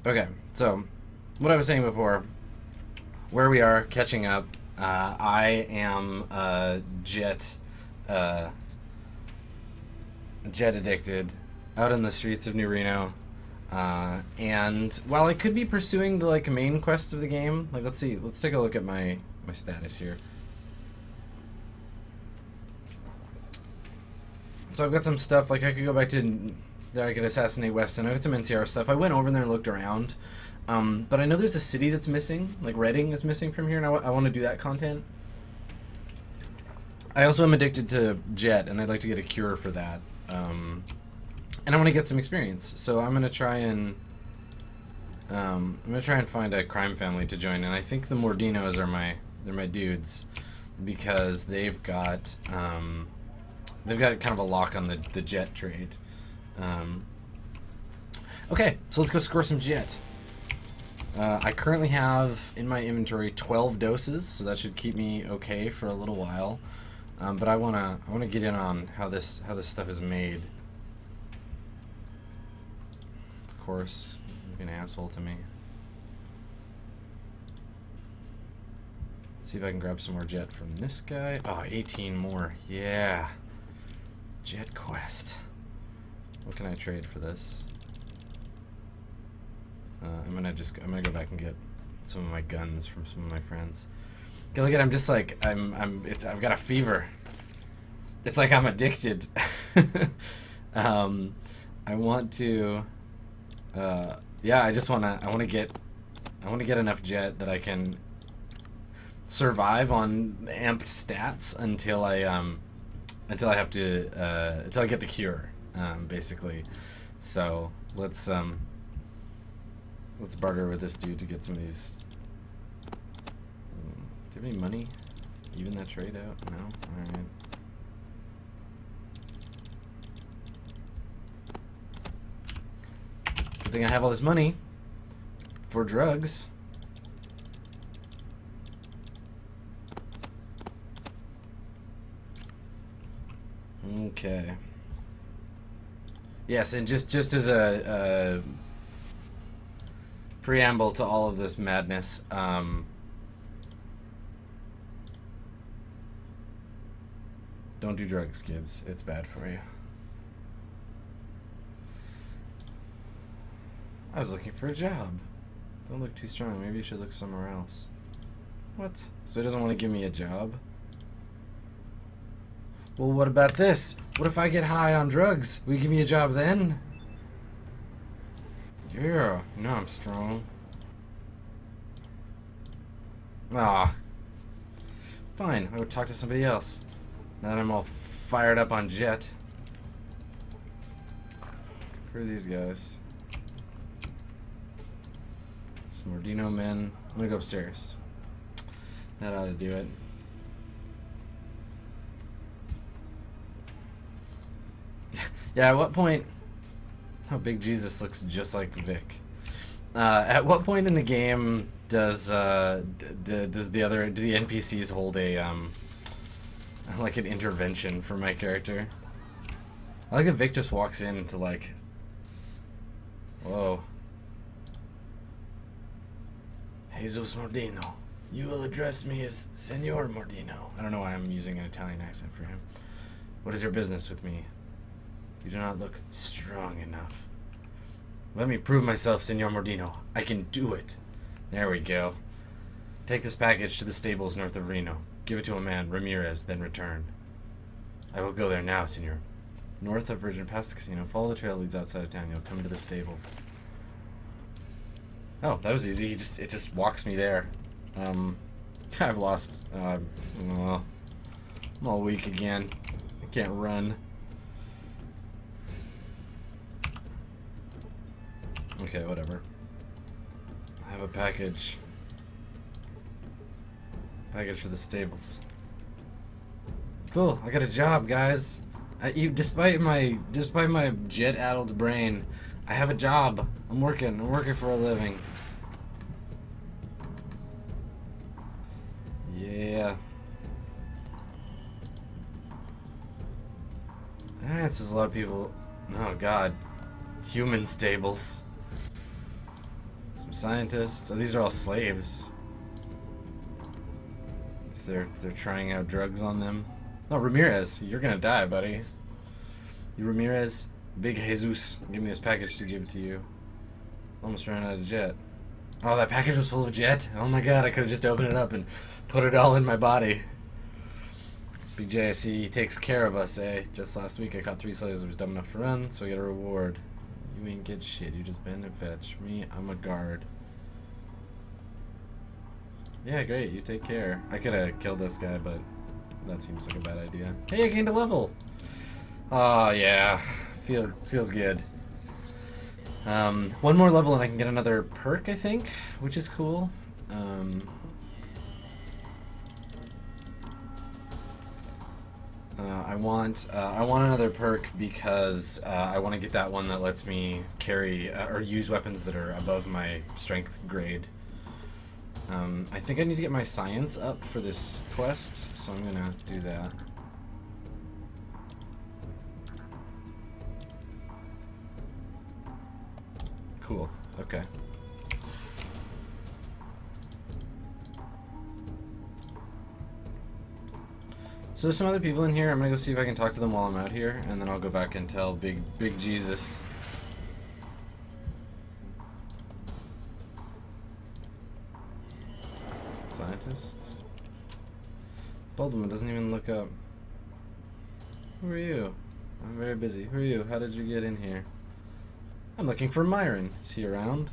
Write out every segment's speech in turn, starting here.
Okay, so what I was saying before, where we are catching up. I am uh, jet addicted, out in the streets of New Reno. And while I could be pursuing the like main quest of the game, like let's see, let's take a look at my status here. So I've got some stuff like I could go back to there. I could assassinate Weston. I got some NCR stuff. I went over there and looked around. But I know there's a city that's missing. Like Reading is missing from here, and I want to do that content. I also am addicted to Jet, and I'd like to get a cure for that. And I want to get some experience. So I'm gonna try and find a crime family to join. And I think the Mordinos are my dudes because they've got kind of a lock on the Jet trade. Okay, so let's go score some Jet. I currently have in my inventory 12 doses, so that should keep me okay for a little while. But I wanna get in on how this stuff is made. Of course, you're an asshole to me. Let's see if I can grab some more Jet from this guy. Oh, 18 more. Yeah. Jet quest. What can I trade for this? I'm gonna go back and get some of my guns from some of my friends. Okay, look at I'm just like I've got a fever. It's like I'm addicted. I want to yeah, I want to get enough Jet that I can survive on amped stats until I get the cure, basically. So let's barter with this dude to get some of these. Do you have any money? Even that trade out? No? Alright. Good thing I have all this money for drugs. Okay. Yes, and just as a preamble to all of this madness, don't do drugs, kids. It's bad for you. I was looking for a job. Don't look too strong. Maybe you should look somewhere else. What? So he doesn't want to give me a job? Well, what about this? What if I get high on drugs? Will you give me a job then? Yeah, no, I'm strong. Ah. Fine, I would talk to somebody else. Now that I'm all fired up on Jet. Who are these guys? Some Mordino men. I'm gonna go upstairs. That ought to do it. Yeah, at what point... Oh, Big Jesus looks just like Vic. At what point in the game does do the NPCs hold a like an intervention for my character? I like that Vic just walks in to like, whoa. Jesus Mordino, you will address me as Senor Mordino. I don't know why I'm using an Italian accent for him. What is your business with me? You do not look strong enough. Let me prove myself, Senor Mordino. I can do it. There we go. Take this package to the stables north of Reno. Give it to a man, Ramirez, then return. I will go there now, senor. North of Virgin, past the casino. Follow the trail that leads outside of town. You'll come to the stables. Oh, that was easy. It just walks me there. I've lost. Well, I'm all weak again. I can't run. Okay, whatever. I have a package. Package for the stables. Cool, I got a job, guys. Despite my jet-addled brain, I have a job. I'm working for a living. Yeah. That answers a lot of people. Oh god. Human stables. Scientists. Oh, these are all slaves. They're trying out drugs on them. Oh, Ramirez, you're gonna die, buddy. You Ramirez, Big Jesus, give me this package to give to you. Almost ran out of jet. Oh, that package was full of jet? Oh my god, I could have just opened it up and put it all in my body. Big J, I see he takes care of us, eh? Just last week I caught 3 slaves that was dumb enough to run, so I get a reward. You ain't get shit, you just bend and fetch. Me, I'm a guard. Yeah, great, you take care. I could have killed this guy, but that seems like a bad idea. Hey, I gained a level! Oh, yeah. Feels good. One more level and I can get another perk, I think, which is cool. I want another perk because I want to get that one that lets me carry or use weapons that are above my strength grade. I think I need to get my science up for this quest, so I'm gonna do that. Cool. Okay. So there's some other people in here. I'm gonna go see if I can talk to them while I'm out here, and then I'll go back and tell Big Jesus. Scientists. Baldwin doesn't even look up. Who are you? I'm very busy. Who are you? How did you get in here? I'm looking for Myron. Is he around?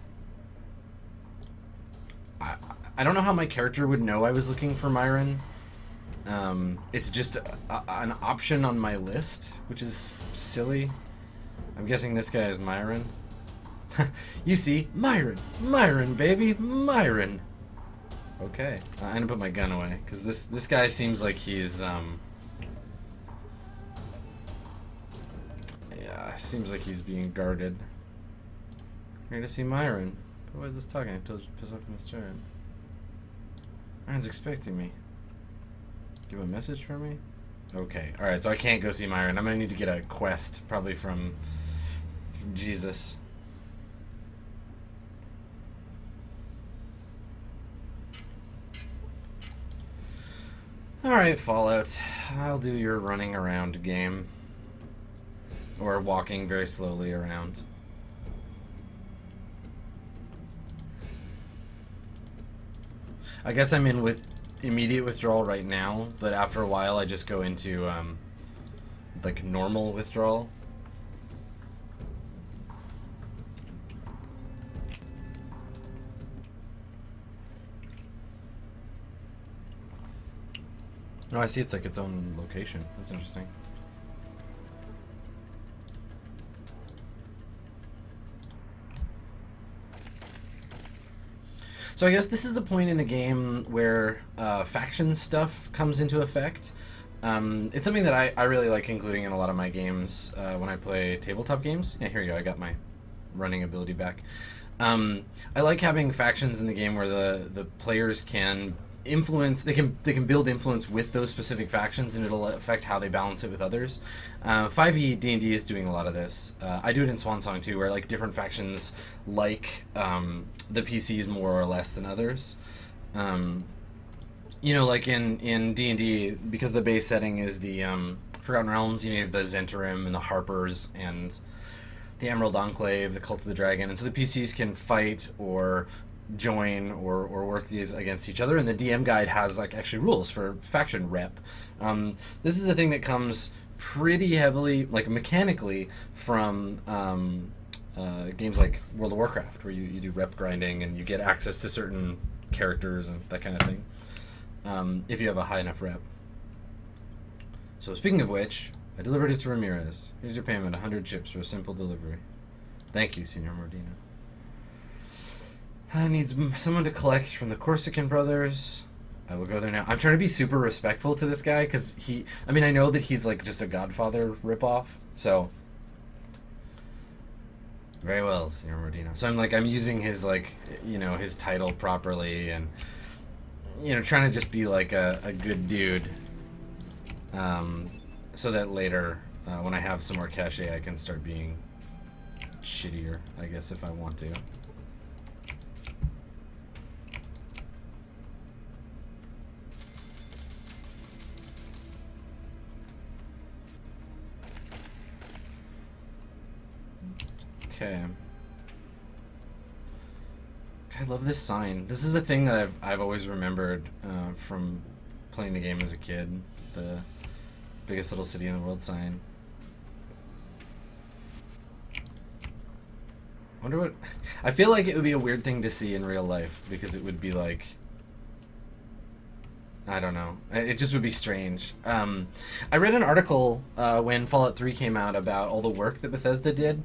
I don't know how my character would know I was looking for Myron. It's just an option on my list, which is silly. I'm guessing this guy is Myron. You see, Myron. Myron, baby. Myron. Okay. I'm gonna put my gun away, because this guy seems like he's, yeah, seems like he's being guarded. Here to see Myron. But why is this talking? I told you to piss off from the start. Myron's expecting me. Give a message for me? Okay. Alright, so I can't go see Myron. I'm gonna need to get a quest, probably from Jesus. Alright, Fallout. I'll do your running around game. Or walking very slowly around. I guess I'm in with immediate withdrawal right now, but after a while I just go into like normal withdrawal. Oh, I see it's like its own location. That's interesting. So I guess this is a point in the game where faction stuff comes into effect. It's something that I really like including in a lot of my games when I play tabletop games. Yeah, here you go. I got my running ability back. I like having factions in the game where the players can influence. They can build influence with those specific factions, and it'll affect how they balance it with others. 5e D&D is doing a lot of this. I do it in Swansong too, where like different factions like the PCs more or less than others. You know, like in D&D, because the base setting is the Forgotten Realms, you have the Zhentarim and the Harpers and the Emerald Enclave, the Cult of the Dragon, and so the PCs can fight or join or work these against each other, and the DM guide has like actually rules for faction rep. This is a thing that comes pretty heavily, like mechanically, from games like World of Warcraft, where you do rep grinding and you get access to certain characters and that kind of thing, if you have a high enough rep. So speaking of which, I delivered it to Ramirez. Here's your payment, 100 chips for a simple delivery. Thank you, Senor Mordino. I need someone to collect from the Corsican brothers. I will go there now. I'm trying to be super respectful to this guy, because I mean, I know that he's like just a Godfather ripoff, so. Very well, Senor Mordino. So I'm using his, like, you know, his title properly, and, you know, trying to just be like a good dude. So that later, when I have some more cachet, I can start being shittier, I guess, if I want to. Okay. I love this sign. This is a thing that I've always remembered from playing the game as a kid. The biggest little city in the world sign. Wonder what... I feel like it would be a weird thing to see in real life, because it would be like... I don't know. It just would be strange. I read an article when Fallout 3 came out about all the work that Bethesda did.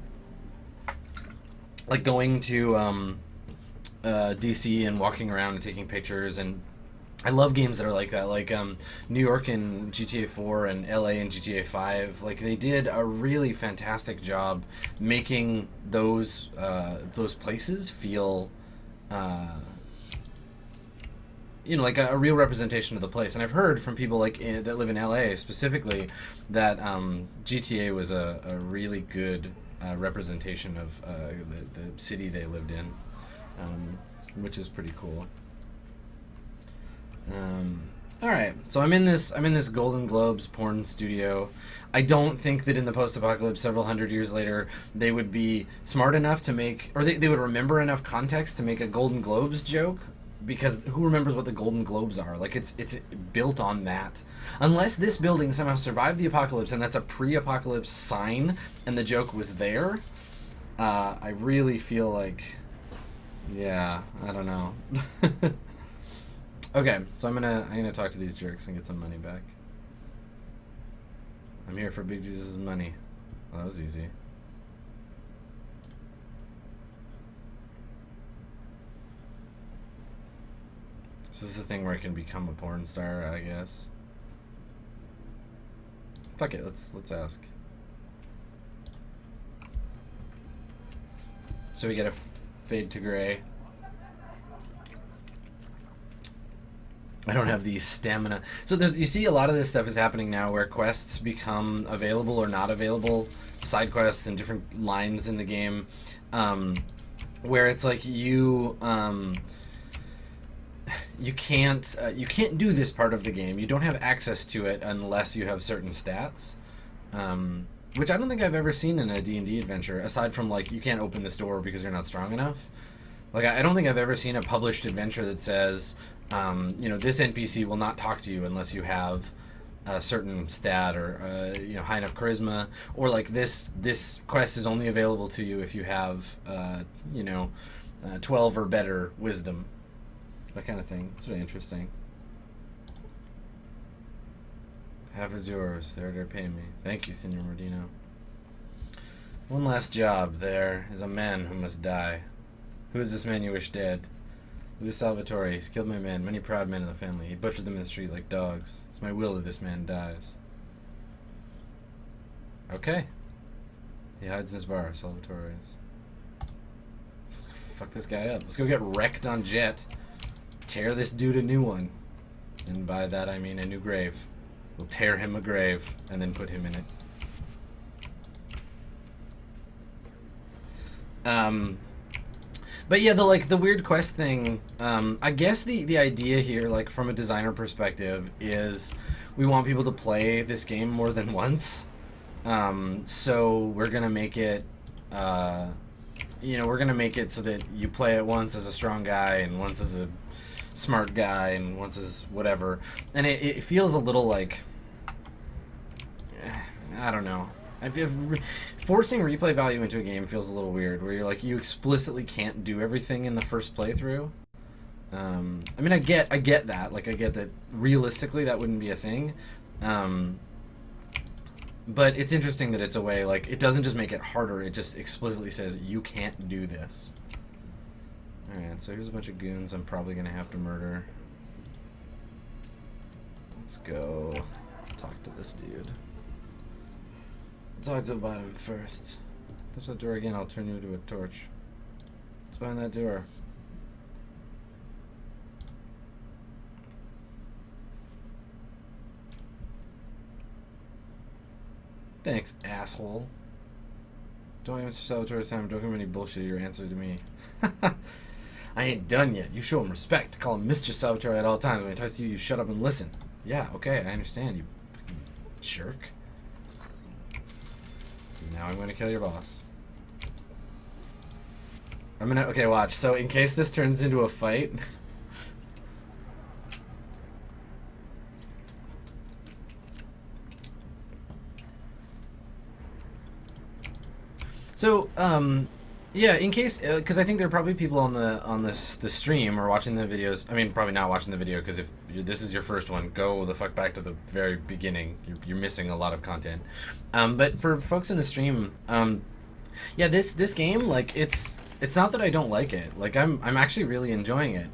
Like going to DC and walking around and taking pictures, and I love games that are like that, like New York and GTA 4 and LA and GTA 5. Like, they did a really fantastic job making those places feel you know, like a real representation of the place. And I've heard from people like that live in LA specifically that GTA was a really good representation of the city they lived in, which is pretty cool. All right, so I'm in this Golden Globes porn studio. I don't think that in the post-apocalypse, several hundred years later, they would be smart enough to make, or they would remember enough context to make a Golden Globes joke, because who remembers what the Golden Globes are? Like, it's built on that. Unless this building somehow survived the apocalypse and that's a pre-apocalypse sign and the joke was there, I really feel like, yeah, I don't know. Okay, so I'm gonna talk to these jerks and get some money back. I'm here for Big Jesus' money. Well, that was easy. This is the thing where I can become a porn star, I guess. Fuck it, let's ask. So we get a fade to gray. I don't have the stamina. So you see a lot of this stuff is happening now where quests become available or not available, side quests and different lines in the game, where it's like you can't do this part of the game. You don't have access to it unless you have certain stats, which I don't think I've ever seen in a D&D adventure, aside from like you can't open this door because you're not strong enough. Like, I don't think I've ever seen a published adventure that says, you know, this NPC will not talk to you unless you have a certain stat or, you know, high enough charisma, or like this quest is only available to you if you have, you know, 12 or better wisdom. That kind of thing. It's really interesting. Half is yours. They're to pay me. Thank you, Senor Mordino. One last job. There is a man who must die. Who is this man you wish dead? Louis Salvatore. He's killed my men, many proud men in the family. He butchered them in the street like dogs. It's my will that this man dies. Okay. He hides in his bar, Salvatore is. Let's go fuck this guy up. Let's go get wrecked on Jet. Tear this dude a new one. And by that I mean a new grave. We'll tear him a grave and then put him in it. But yeah, the weird quest thing, I guess the idea here, like from a designer perspective, is we want people to play this game more than once. So we're gonna make it, you know, we're gonna make it so that you play it once as a strong guy and once as a smart guy and once as whatever. And it feels a little like, I don't know. Forcing replay value into a game feels a little weird, where you're like, you explicitly can't do everything in the first playthrough. I mean, I get that. Like, I get that realistically that wouldn't be a thing. But it's interesting that it's a way, like, it doesn't just make it harder, it just explicitly says, you can't do this. Alright, so here's a bunch of goons I'm probably gonna have to murder. Let's go talk to this dude. Talk to about him first. Touch that door again, I'll turn you into a torch. What's behind that door? Thanks, asshole. Don't even Salvatore's time. Don't give him any bullshit. Your answer to me. I ain't done yet. You show him respect. Call him Mr. Salvatore at all times. When he talks to you, you shut up and listen. Yeah, okay, I understand, you fucking jerk. Now I'm going to kill your boss. Okay, watch. So in case this turns into a fight. So, yeah, in case, because I think there are probably people on the stream or watching the videos. I mean, probably not watching the video, because if this is your first one, go the fuck back to the very beginning. You're missing a lot of content. But for folks in the stream, yeah, this game, like, it's not that I don't like it. Like, I'm actually really enjoying it.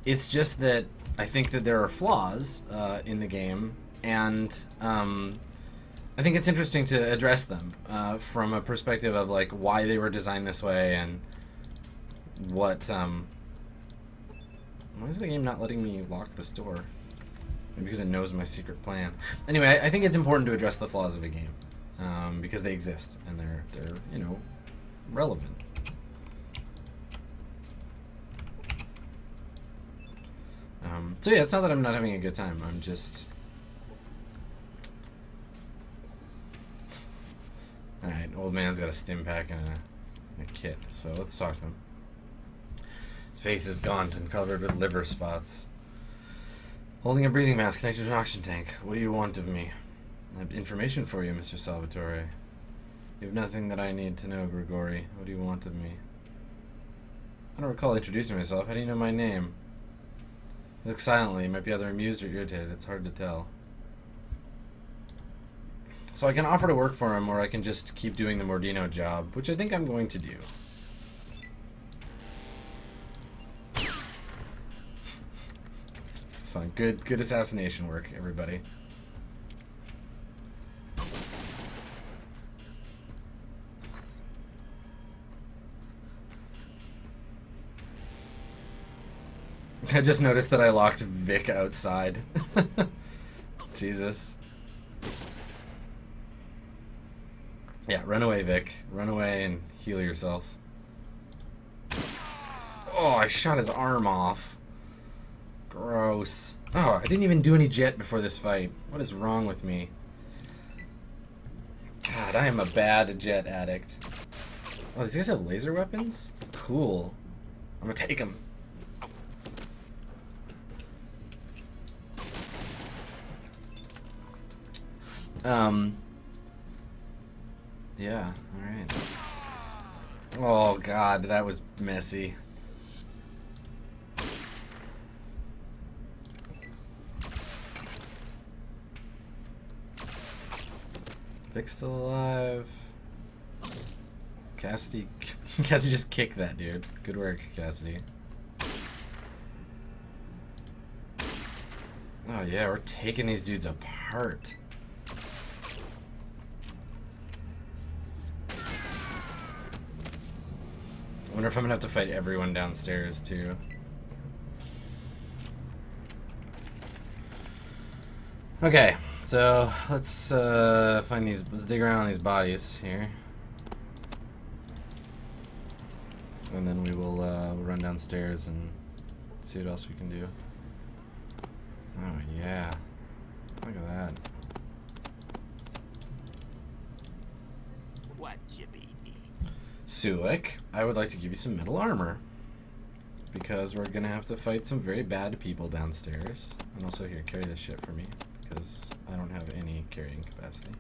It's just that I think that there are flaws in the game, and I think it's interesting to address them from a perspective of like why they were designed this way and what. Why is the game not letting me lock this door? Maybe because it knows my secret plan. Anyway, I think it's important to address the flaws of the game because they exist and they're you know, relevant. So yeah, it's not that I'm not having a good time. I'm just. Alright, old man's got a stim pack and a kit, so let's talk to him. His face is gaunt and covered with liver spots. Holding a breathing mask connected to an oxygen tank. What do you want of me? I have information for you, Mr. Salvatore. You have nothing that I need to know, Grigori. What do you want of me? I don't recall introducing myself. How do you know my name? You look silently. You might be either amused or irritated. It's hard to tell. So I can offer to work for him, or I can just keep doing the Mordino job, which I think I'm going to do. It's fine. Good assassination work, everybody. I just noticed that I locked Vic outside. Jesus. Yeah, run away, Vic. Run away and heal yourself. Oh, I shot his arm off. Gross. Oh, I didn't even do any jet before this fight. What is wrong with me? God, I am a bad jet addict. Oh, these guys have laser weapons? Cool. I'm gonna take them. Yeah, alright. Oh god, that was messy. Vic's still alive. Cassidy just kicked that dude. Good work, Cassidy. Oh yeah, we're taking these dudes apart. I wonder if I'm gonna have to fight everyone downstairs too. Okay, so let's find these. Let's dig around on these bodies here, and then we will run downstairs and see what else we can do. Oh yeah, look at that. What you be? Sulik, I would like to give you some metal armor. Because we're gonna have to fight some very bad people downstairs. And also here, carry this shit for me. Because I don't have any carrying capacity.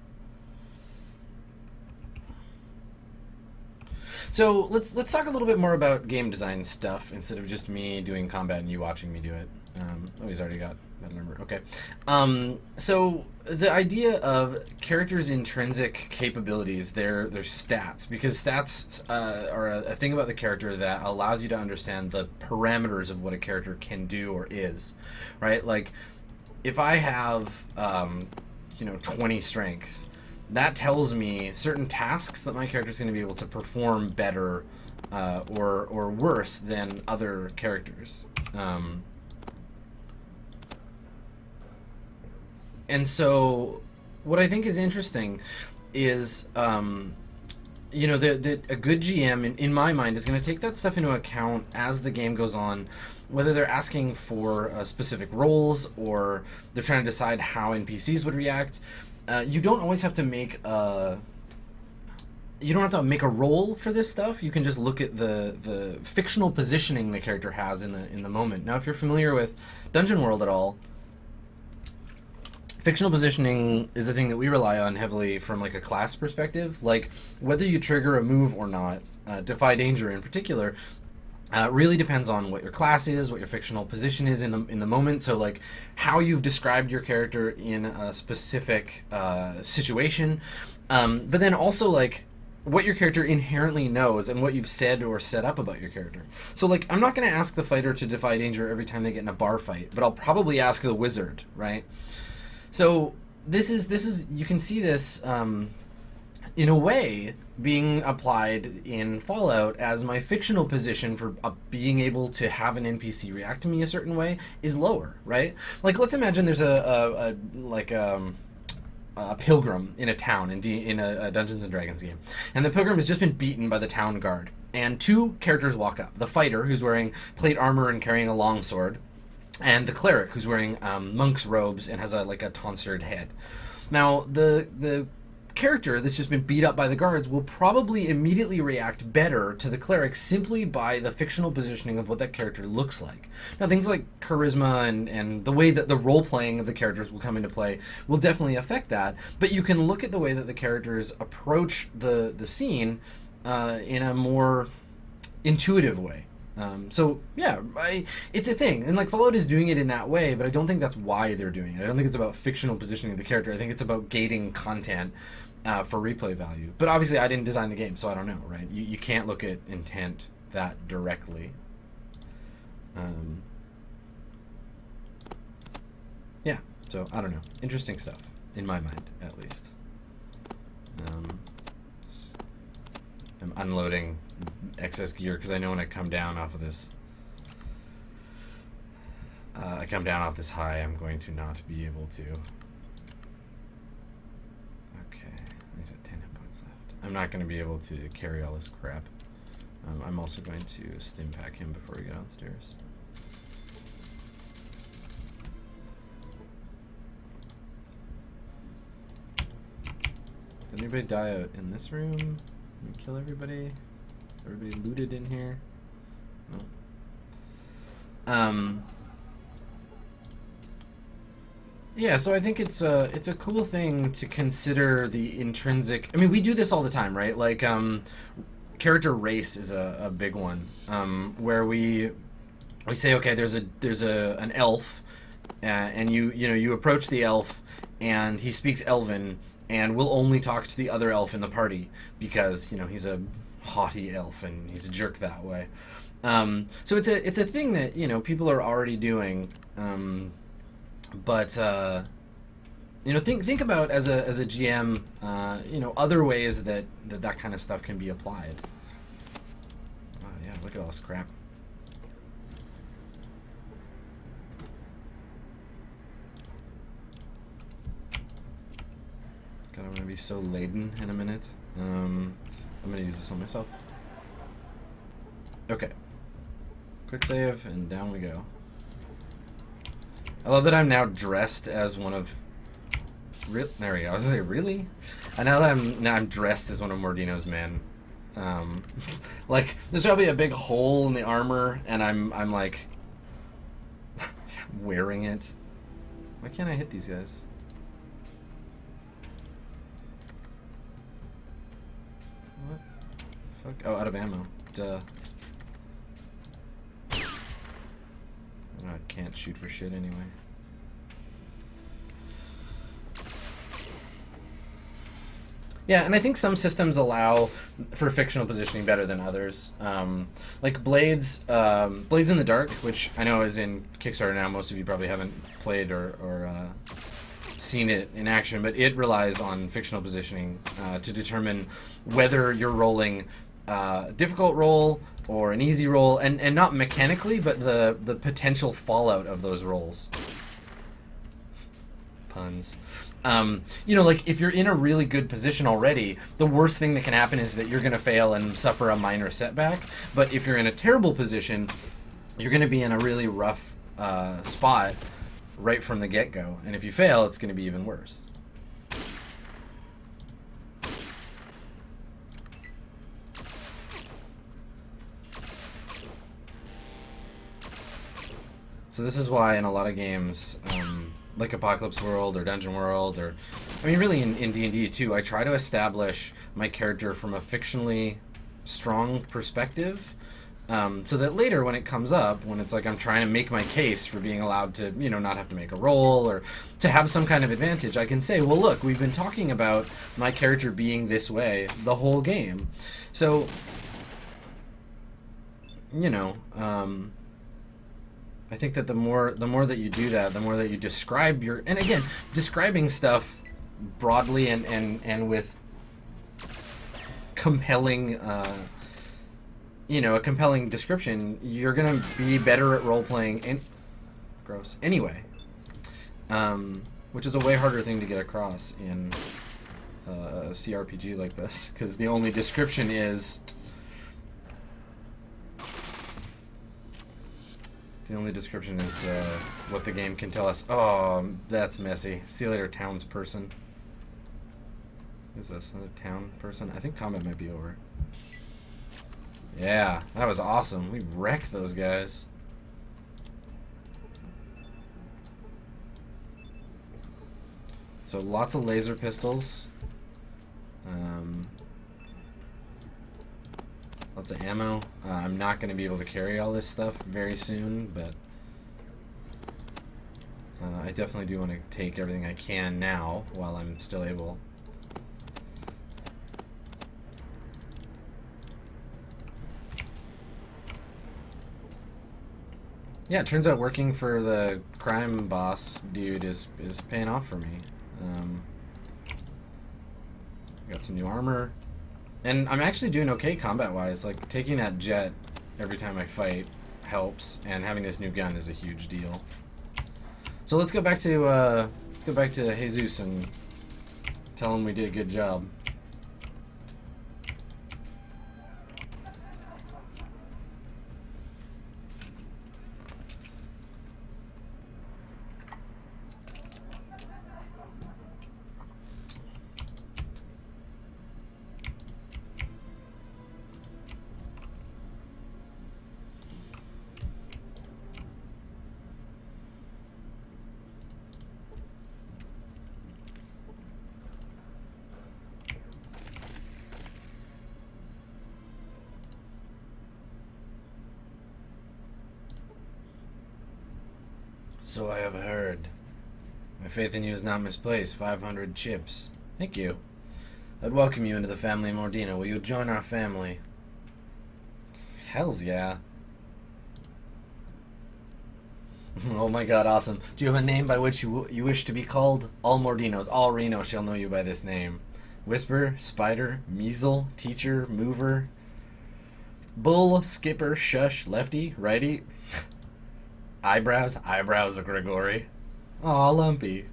So let's talk a little bit more about game design stuff instead of just me doing combat and you watching me do it. Oh, he's already got metal armor. Okay. So the idea of characters' intrinsic capabilities, their stats, because stats are a thing about the character that allows you to understand the parameters of what a character can do or is, right? Like, if I have, 20 strength, that tells me certain tasks that my character is going to be able to perform better or worse than other characters. And so what I think is interesting is, a good GM, in my mind, is going to take that stuff into account as the game goes on, whether they're asking for specific roles or they're trying to decide how NPCs would react. You don't always have to make a you don't have to make a roll for this stuff. You can just look at the fictional positioning the character has in the moment. Now, if you're familiar with Dungeon World at all, fictional positioning is a thing that we rely on heavily from like a class perspective. Like whether you trigger a move or not, defy danger in particular, really depends on what your class is, what your fictional position is in the moment. So like how you've described your character in a specific situation, but then also like what your character inherently knows and what you've said or set up about your character. So like I'm not going to ask the fighter to defy danger every time they get in a bar fight, but I'll probably ask the wizard, right? So this is you can see this in a way being applied in Fallout as my fictional position for being able to have an NPC react to me a certain way is lower, right? Like let's imagine there's a pilgrim in a town in a Dungeons and Dragons game, and the pilgrim has just been beaten by the town guard, and two characters walk up: the fighter who's wearing plate armor and carrying a long sword, and the cleric who's wearing monk's robes and has a tonsured head. Now the character that's just been beat up by the guards will probably immediately react better to the cleric simply by the fictional positioning of what that character looks like. Now things like charisma and the way that the role playing of the characters will come into play will definitely affect that, but you can look at the way that the characters approach the scene in a more intuitive way. So yeah, it's a thing, and like Fallout is doing it in that way, but I don't think that's why they're doing it. I don't think it's about fictional positioning of the character. I think it's about gating content for replay value. But obviously, I didn't design the game, so I don't know, right? You can't look at intent that directly. Yeah, so I don't know. Interesting stuff in my mind, at least. I'm unloading excess gear because I know when I come down off of this, I come down off this high, I'm going to not be able to. Okay, he's at 10 hit points left. I'm not going to be able to carry all this crap. I'm also going to stim pack him before we get downstairs. Did anybody die out in this room? Did we kill everybody? Everybody looted in here? No. Yeah, so I think it's a cool thing to consider the intrinsic. I mean, we do this all the time, right? Like, character race is a big one, where we say, okay, there's an elf, and you approach the elf, and he speaks Elven, and we'll only talk to the other elf in the party because he's a haughty elf and he's a jerk that way. So it's a thing that people are already doing, but think about as a GM, other ways that kind of stuff can be applied. Oh yeah, look at all this crap. God, I'm gonna be so laden in a minute. I'm gonna use this on myself. Okay. Quick save, and down we go. I love that I'm now dressed as one of... There we go. I was gonna say, really? I know that I'm dressed as one of Mordino's men. Like, there's probably a big hole in the armor, and I'm like... wearing it. Why can't I hit these guys? What? Fuck. Oh, out of ammo. Duh. I can't shoot for shit anyway. Yeah, and I think some systems allow for fictional positioning better than others. Like Blades in the Dark, which I know is in Kickstarter now. Most of you probably haven't played or seen it in action, but it relies on fictional positioning to determine whether you're rolling a difficult roll or an easy roll, and not mechanically, but the potential fallout of those rolls. Puns. Like if you're in a really good position already, the worst thing that can happen is that you're going to fail and suffer a minor setback. But if you're in a terrible position, you're going to be in a really rough spot right from the get-go. And if you fail, it's going to be even worse. So this is why in a lot of games, like Apocalypse World or Dungeon World, or I mean really in D&D too, I try to establish my character from a fictionally strong perspective, so that later when it comes up, when it's like I'm trying to make my case for being allowed to, you know, not have to make a roll or to have some kind of advantage, I can say, well look, we've been talking about my character being this way the whole game. So, you know, I think that the more that you do that, the more that you describe your, and again, describing stuff broadly and with compelling, you know, a compelling description, you're gonna be better at role playing. And gross. Anyway, which is a way harder thing to get across in a CRPG like this, because the only description is. The only description is what the game can tell us. Oh, that's messy. See you later, townsperson. Who's this? Another town person? I think combat might be over. Yeah, that was awesome. We wrecked those guys. So lots of laser pistols. Lots of ammo. I'm not going to be able to carry all this stuff very soon, but I definitely do want to take everything I can now while I'm still able. Yeah, it turns out working for the crime boss dude is paying off for me. Got some new armor. And I'm actually doing okay combat-wise. Like, taking that jet every time I fight helps, and having this new gun is a huge deal. So let's go back to Jesus and tell him we did a good job. So I have heard. My faith in you is not misplaced. 500 chips. Thank you. I'd welcome you into the family of Mordino. Will you join our family? Hells yeah. Oh my god, awesome. Do you have a name by which you wish to be called? All Mordinos, all Reno shall know you by this name. Whisper, Spider, Measle, Teacher, Mover, Bull, Skipper, Shush, Lefty, Righty. Eyebrows of Grigori. Aw, Lumpy.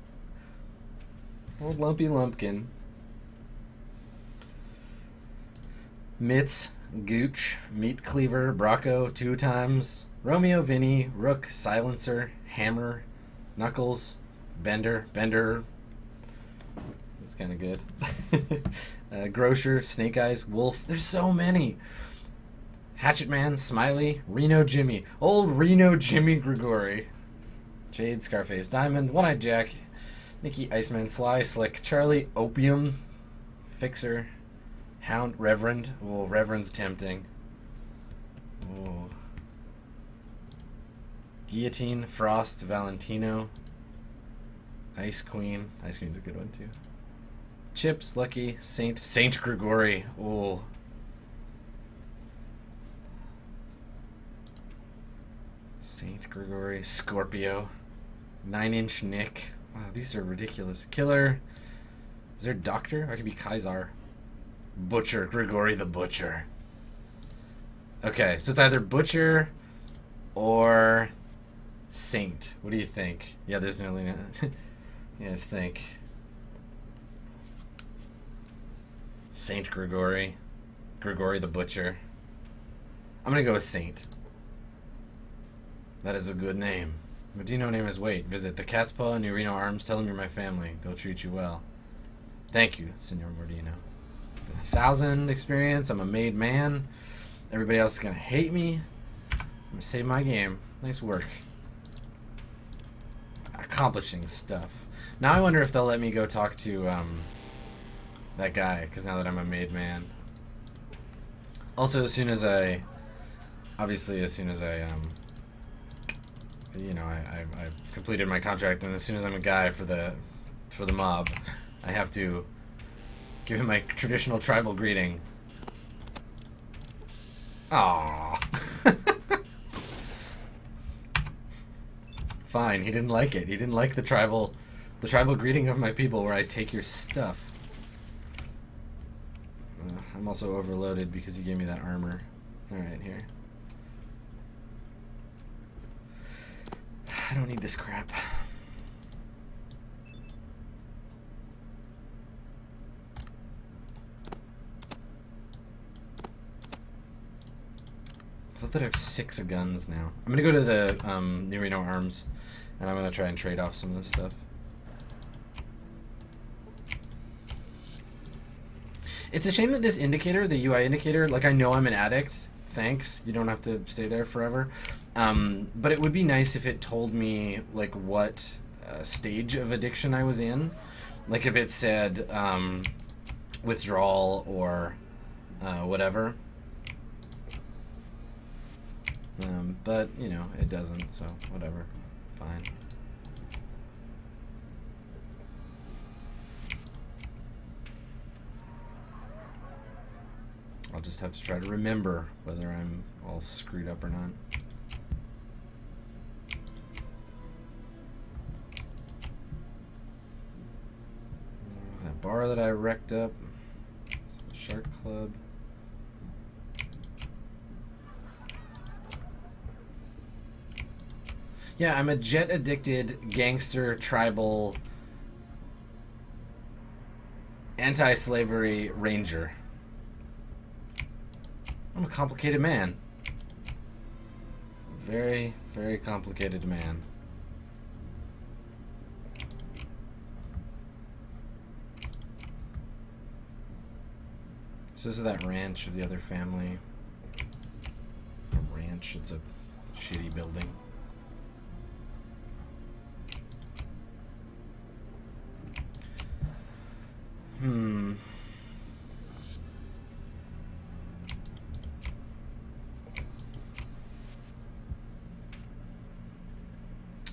Old Lumpy Lumpkin. Mitts, Gooch, Meat Cleaver, Brocco, 2 times, Romeo, Vinny, Rook, Silencer, Hammer, Knuckles, Bender, that's kind of good. Grocer, Snake Eyes, Wolf, there's so many. Hatchet Man, Smiley, Reno Jimmy, old Reno Jimmy Grigori, Jade, Scarface, Diamond, One-Eyed Jack, Nicky, Iceman, Sly, Slick, Charlie, Opium, Fixer, Hound, Reverend. Oh, Reverend's tempting. Oh. Guillotine, Frost, Valentino, Ice Queen. Ice Queen's a good one too. Chips, Lucky, Saint Grigori. Oh. Saint Grigori, Scorpio, 9-inch Nick. Wow, these are ridiculous. Killer. Is there Doctor? I could be Kaiser. Butcher, Grigori the Butcher. Okay, so it's either Butcher or Saint. What do you think? Yeah, there's no. You guys think. Saint Grigori. Grigori the Butcher. I'm gonna go with Saint. That is a good name. Mordino name is Wait. Visit the Cat's Paw and Reno Arms. Tell them you're my family. They'll treat you well. Thank you, Senor Mordino. 1,000 experience. I'm a made man. Everybody else is gonna hate me. I'm gonna save my game. Nice work. accomplishing stuff. Now I wonder if they'll let me go talk to that guy, because now that I'm a made man. Also, as soon as I you know, I've completed my contract, and as soon as I'm a guy for the mob, I have to give him my traditional tribal greeting. Aww. Fine, he didn't like it. He didn't like the tribal greeting of my people where I take your stuff. I'm also overloaded because he gave me that armor. Alright, here. I don't need this crap. I thought that I have 6 guns now. I'm gonna go to the Nerino Arms, and I'm gonna try and trade off some of this stuff. It's a shame that this indicator, the UI indicator, like, I know I'm an addict. Thanks. You don't have to stay there forever. But it would be nice if it told me, like, what stage of addiction I was in. Like, if it said withdrawal or whatever. But, you know, it doesn't, so whatever. Fine. I'll just have to try to remember whether I'm all screwed up or not. That bar that I wrecked up. It's the Shark Club. Yeah, I'm a jet-addicted, gangster, tribal, anti-slavery ranger. I'm a complicated man. Very, very complicated man. So this is that ranch of the other family. A ranch, it's a shitty building.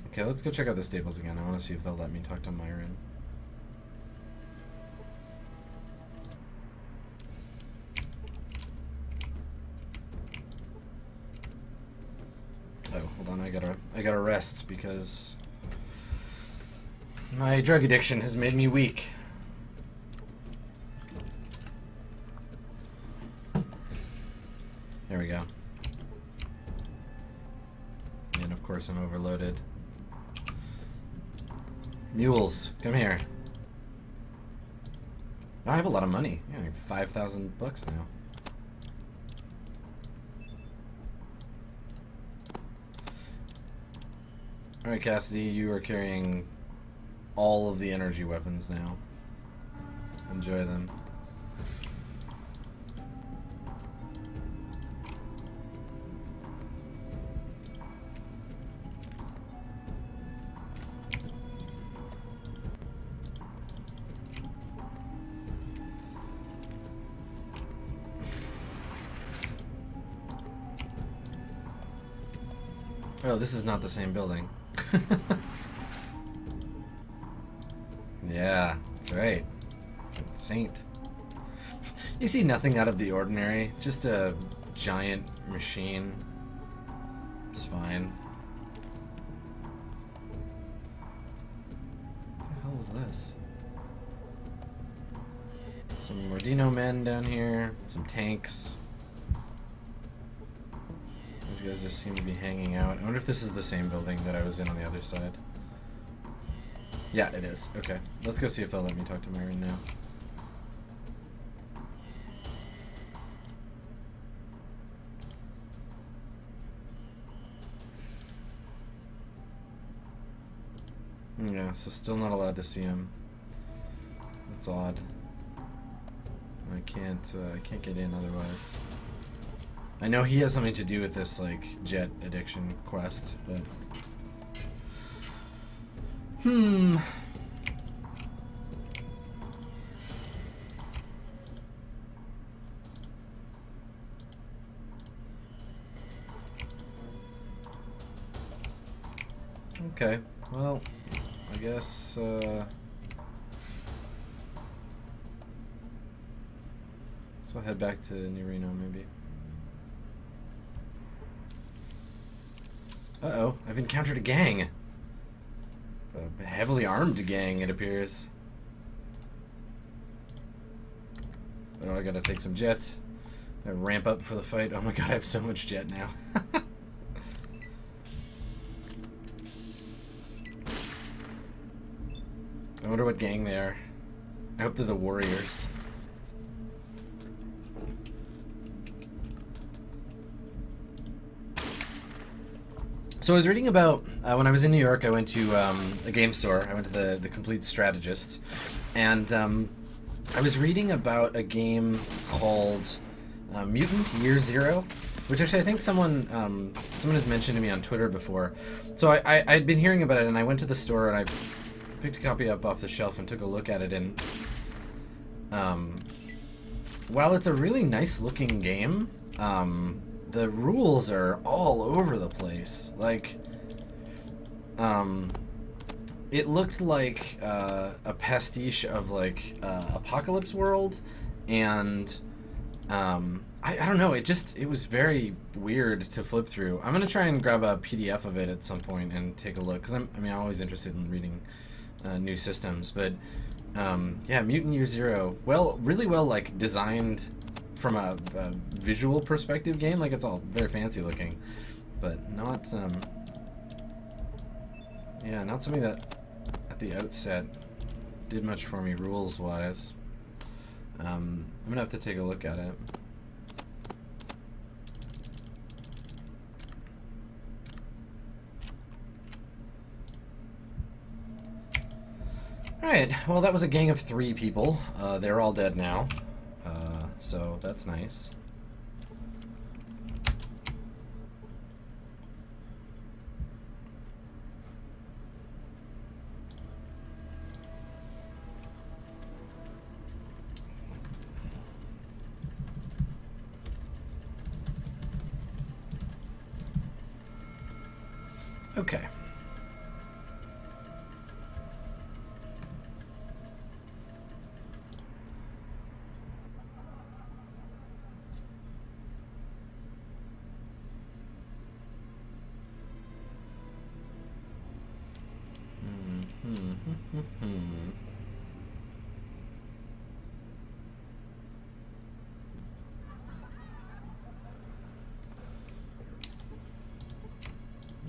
Okay, let's go check out the stables again. I want to see if they'll let me talk to Myron. Oh, hold on, I gotta rest because my drug addiction has made me weak. There we go. And of course I'm overloaded. Mules, come here. Oh, I have a lot of money. Yeah, like 5,000 bucks now. Alright, Cassidy, you are carrying all of the energy weapons now. Enjoy them. Oh, this is not the same building. Yeah, that's right. Saint. You see nothing out of the ordinary. Just a giant machine. It's fine. What the hell is this? Some Mordino men down here. Some tanks. These guys just seem to be hanging out. I wonder if this is the same building that I was in on the other side. Yeah, it is. Okay. Let's go see if they'll let me talk to Myron now. Yeah, so still not allowed to see him. That's odd. I can't get in otherwise. I know he has something to do with this, like, jet addiction quest, but... Hmm. Okay, well, I guess, so I'll head back to New Reno, maybe. Uh-oh, I've encountered a gang. A heavily armed gang, it appears. Oh, I gotta take some jets. I ramp up for the fight. Oh my god, I have so much jet now. I wonder what gang they are. I hope they're the Warriors. So I was reading about, when I was in New York, I went to a game store. I went to the Complete Strategist. And I was reading about a game called Mutant Year Zero, which actually I think someone has mentioned to me on Twitter before. So I'd been hearing about it, and I went to the store, and I picked a copy up off the shelf and took a look at it. And while it's a really nice looking game, the rules are all over the place. Like, it looked like a pastiche of like Apocalypse World, and I don't know. It was very weird to flip through. I'm gonna try and grab a PDF of it at some point and take a look, because I'm always interested in reading new systems. But yeah, Mutant Year Zero, really well like designed from a visual perspective game. Like, it's all very fancy looking, but not yeah, not something that at the outset did much for me rules wise. I'm gonna have to take a look at it. Alright, well, that was a gang of 3 people. They're all dead now. So that's nice. Okay.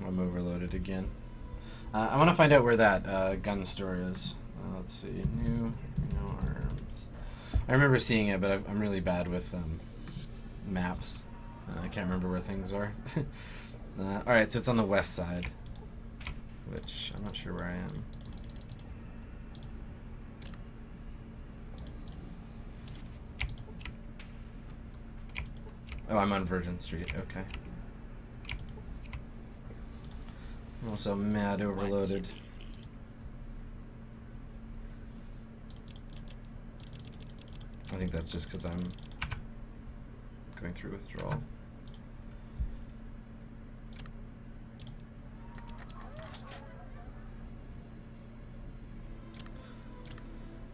I'm overloaded again. I want to find out where that gun store is. Let's see. New arms. I remember seeing it, but I'm really bad with maps. I can't remember where things are. Alright, so it's on the west side, which I'm not sure where I am. Oh, I'm on Virgin Street. Okay. I'm also mad overloaded. I think that's just because I'm going through withdrawal.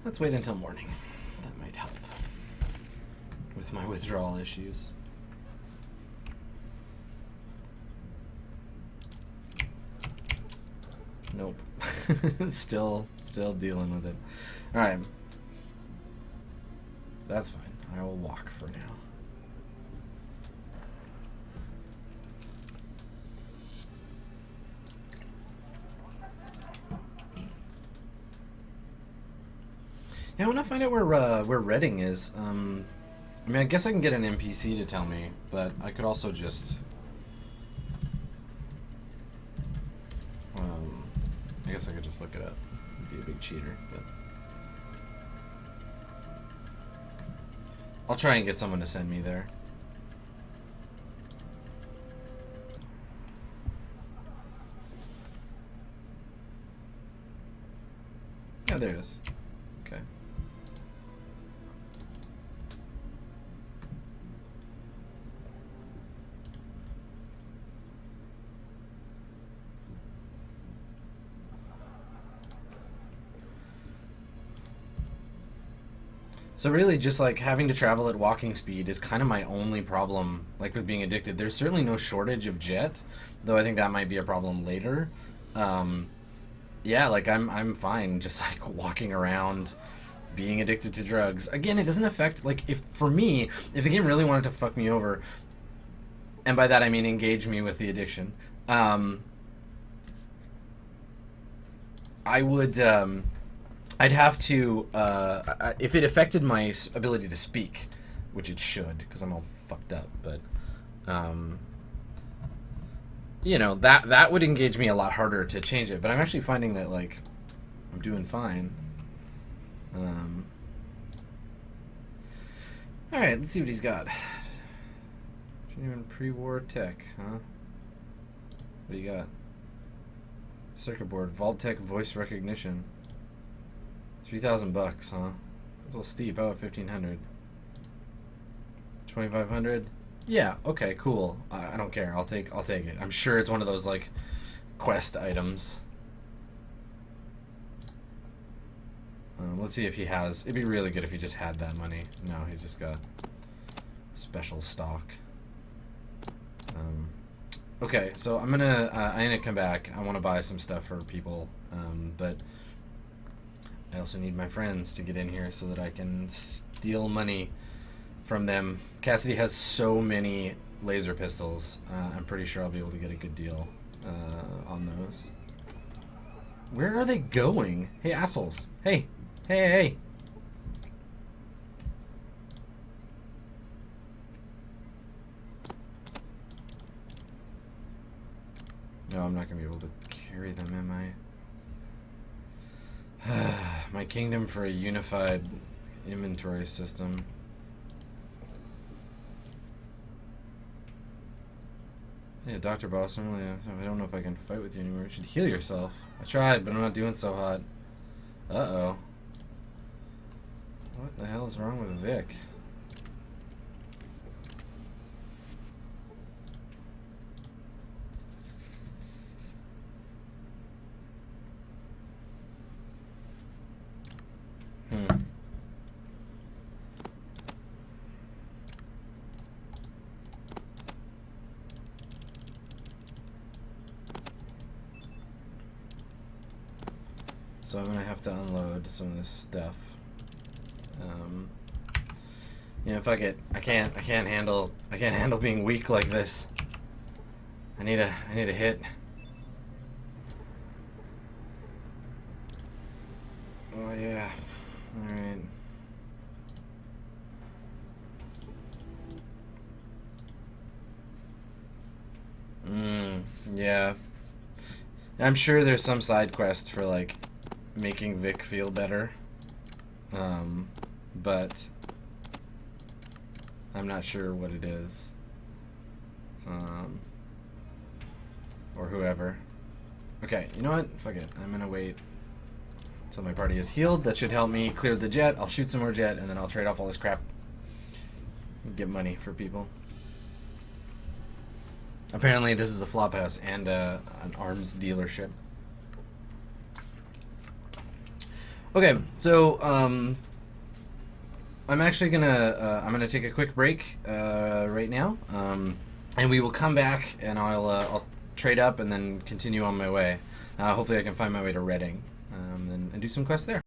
Let's wait until morning. That might help with my withdrawal issues. Nope. still dealing with it. Alright. That's fine. I will walk for now. Yeah, I want to find out where Reading is. I mean, I guess I can get an NPC to tell me, but I could also just... I guess I could just look it up. It'd be a big cheater, but... I'll try and get someone to send me there. Oh, there it is. Okay. So really, just like having to travel at walking speed is kind of my only problem, like with being addicted. There's certainly no shortage of jet, though I think that might be a problem later. Yeah, like I'm fine just like walking around, being addicted to drugs. Again, it doesn't affect, like, if for me, if the game really wanted to fuck me over, and by that I mean engage me with the addiction, I would. I'd have to, if it affected my ability to speak, which it should, because I'm all fucked up, but, you know, that would engage me a lot harder to change it. But I'm actually finding that, like, I'm doing fine. Alright, let's see what he's got. Genuine pre-war tech, huh? What do you got? Circuit board, Vault Tech voice recognition. $3,000, huh? That's a little steep. How about 1,500? 2,500? Yeah. Okay. Cool. I don't care. I'll take it. I'm sure it's one of those like quest items. Let's see if he has. It'd be really good if he just had that money. No, he's just got special stock. Okay, so I'm gonna come back. I want to buy some stuff for people, but I also need my friends to get in here so that I can steal money from them. Cassidy has so many laser pistols. I'm pretty sure I'll be able to get a good deal on those. Where are they going? Hey, assholes. Hey. Hey, hey, hey. No, I'm not going to be able to carry them, am I? My kingdom for a unified inventory system. Yeah, Dr. Boss, I don't know if I can fight with you anymore. You should heal yourself. I tried, but I'm not doing so hot. Uh-oh. What the hell is wrong with Vic? So I'm gonna have to unload some of this stuff. You know, fuck it. I can't handle being weak like this. I need a hit. Oh yeah. All right. Yeah. I'm sure there's some side quest for like making Vic feel better. But I'm not sure what it is. Or whoever. Okay, you know what? Fuck it. I'm gonna wait until my party is healed. That should help me clear the jet. I'll shoot some more jet, and then I'll trade off all this crap. Get money for people. Apparently this is a flop house and an arms dealership. Okay, so I'm actually gonna take a quick break right now, and we will come back and I'll trade up and then continue on my way. Hopefully I can find my way to Reading and do some quests there.